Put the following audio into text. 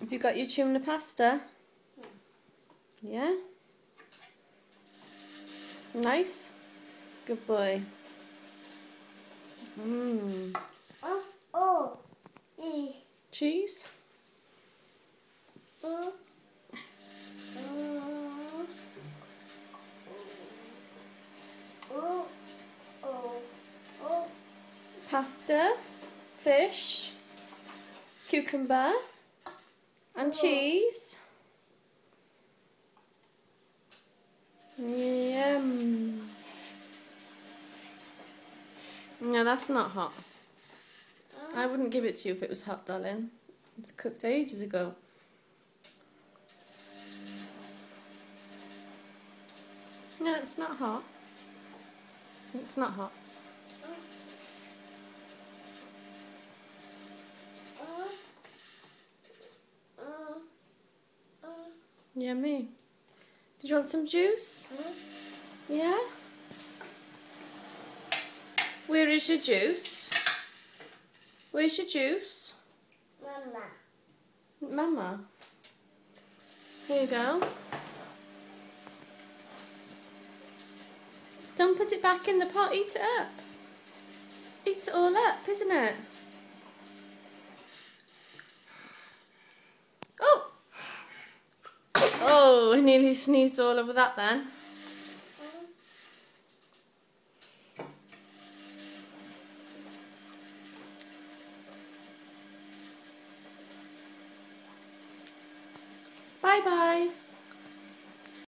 Have you got your tuna pasta? Yeah? Nice? Good boy. Mmm. Oh. Cheese? Pasta, fish, cucumber, and cheese. Yum. No, that's not hot. I wouldn't give it to you if it was hot, darling. It's cooked ages ago. No, it's not hot. It's not hot. Yummy. Did you want some juice? Yeah? Where is your juice? Where's your juice? Mama. Mama. Here you go. Don't put it back in the pot, eat it up. Eat it all up, isn't it? Oh! Oh, I nearly sneezed all over that then. Bye bye.